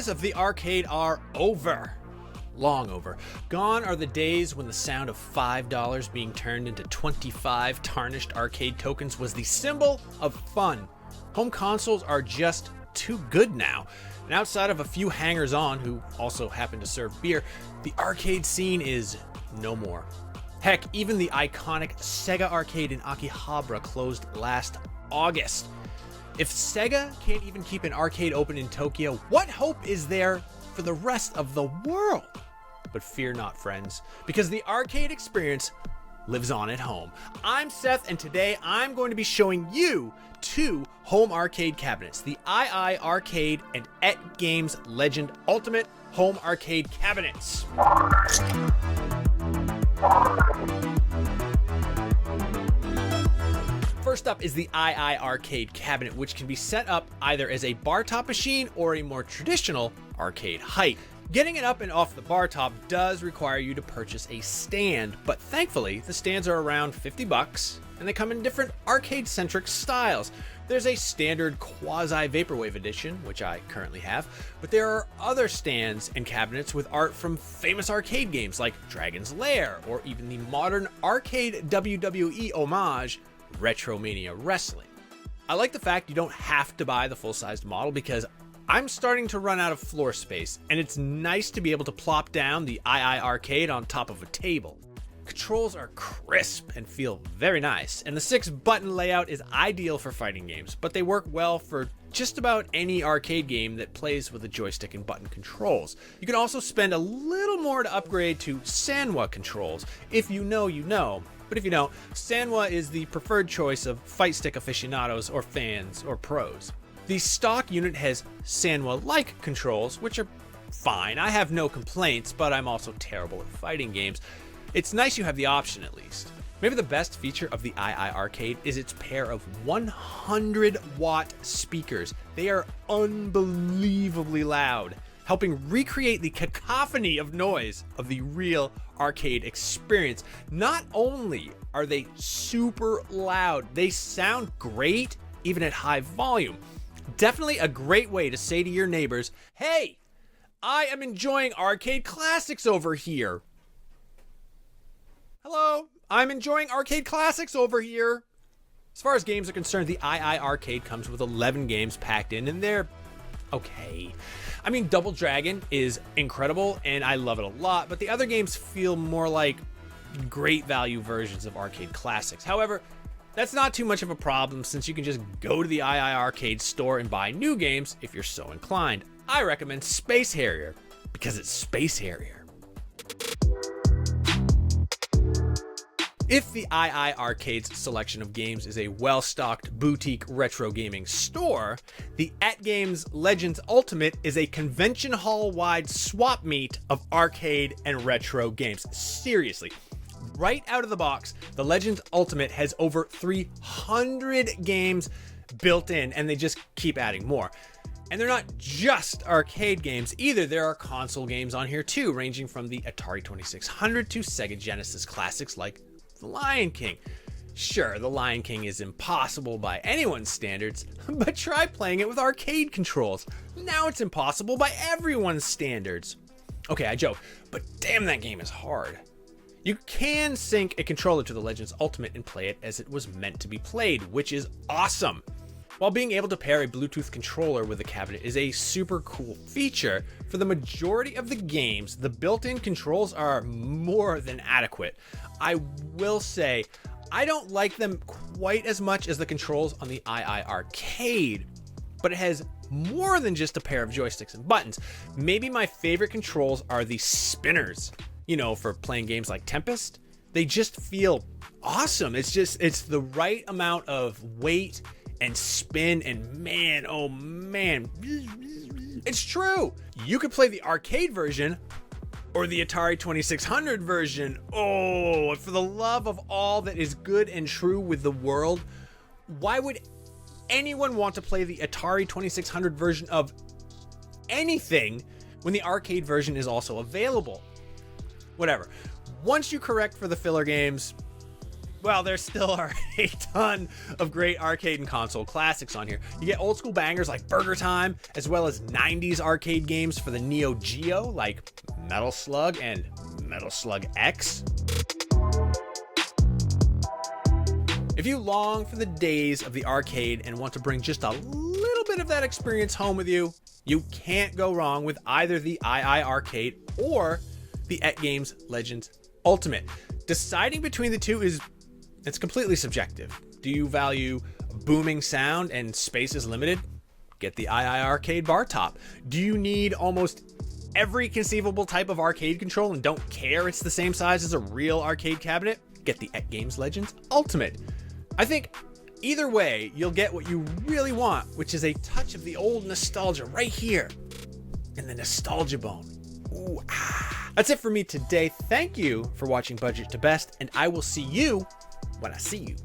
days of the arcade are over. Long over. Gone are the days when the sound of $5 being turned into 25 tarnished arcade tokens was the symbol of fun. Home consoles are just too good now. And outside of a few hangers-on who also happen to serve beer, the arcade scene is no more. Heck, even the iconic Sega arcade in Akihabara closed last August. If Sega can't even keep an arcade open in Tokyo, what hope is there for the rest of the world? But fear not, friends, because the arcade experience lives on at home. I'm Seth, and today I'm going to be showing you two home arcade cabinets, the iiRcade and AtGames Legend Ultimate Home Arcade Cabinets. First up is the iiRcade cabinet, which can be set up either as a bar top machine or a more traditional arcade height. Getting it up and off the bar top does require you to purchase a stand, but thankfully the stands are around $50 and they come in different arcade-centric styles. There's a standard quasi-vaporwave edition, which I currently have, but there are other stands and cabinets with art from famous arcade games like Dragon's Lair, or even the modern arcade WWE homage, Retromania Wrestling. I like the fact you don't have to buy the full-sized model because I'm starting to run out of floor space, and it's nice to be able to plop down the iiRcade on top of a table. Controls are crisp and feel very nice, and the 6-button layout is ideal for fighting games, but they work well for just about any arcade game that plays with a joystick and button controls. You can also spend a little more to upgrade to Sanwa controls. If you know, you know. But if you don't, Sanwa is the preferred choice of fight stick aficionados or fans or pros. The stock unit has Sanwa-like controls, which are fine. I have no complaints, but I'm also terrible at fighting games. It's nice you have the option at least. Maybe the best feature of the iiRcade is its pair of 100-watt speakers. They are unbelievably loud, helping recreate the cacophony of noise of the real arcade experience. Not only are they super loud, they sound great even at high volume. Definitely a great way to say to your neighbors, "Hey, I am enjoying arcade classics over here." Hello, I'm enjoying arcade classics over here. As far as games are concerned, the iiRcade comes with 11 games packed in, and they're okay. I mean, Double Dragon is incredible, and I love it a lot, but the other games feel more like great value versions of arcade classics. However, that's not too much of a problem since you can just go to the iiRcade store and buy new games if you're so inclined. I recommend Space Harrier because it's Space Harrier. If the iiRcade's selection of games is a well-stocked boutique retro gaming store, the AtGames Legends Ultimate is a convention hall-wide swap meet of arcade and retro games. Seriously. Right out of the box, the Legends Ultimate has over 300 games built in, and they just keep adding more. And they're not just arcade games either. There are console games on here too, ranging from the Atari 2600 to Sega Genesis classics like The Lion King. Sure, The Lion King is impossible by anyone's standards, but try playing it with arcade controls. Now it's impossible by everyone's standards. Okay, I joke, but damn, that game is hard. You can sync a controller to the Legends Ultimate and play it as it was meant to be played, which is awesome. While being able to pair a Bluetooth controller with the cabinet is a super cool feature, for the majority of the games, the built-in controls are more than adequate. I will say, I don't like them quite as much as the controls on the iiRcade, but it has more than just a pair of joysticks and buttons. Maybe my favorite controls are the spinners. You know, for playing games like Tempest, they just feel awesome. It's the right amount of weight and spin, and man, oh man, it's true. You could play the arcade version or the Atari 2600 version. Oh, for the love of all that is good and true with the world, why would anyone want to play the Atari 2600 version of anything when the arcade version is also available? Whatever. Once you correct for the filler games, well, there still are a ton of great arcade and console classics on here. You get old school bangers like Burger Time, as well as 90s arcade games for the Neo Geo like Metal Slug and Metal Slug X. If you long for the days of the arcade and want to bring just a little bit of that experience home with you, you can't go wrong with either the iiRcade or the AtGames Legends Ultimate. Deciding between the two it's completely subjective. Do you value booming sound and space is limited? Get the iiRcade bar top. Do you need almost every conceivable type of arcade control and don't care it's the same size as a real arcade cabinet? Get the AtGames Legends Ultimate. I think either way, you'll get what you really want, which is a touch of the old nostalgia right here in the nostalgia bone. Ooh, ah. That's it for me today. Thank you for watching Budget to Best, and I will see you when I see you.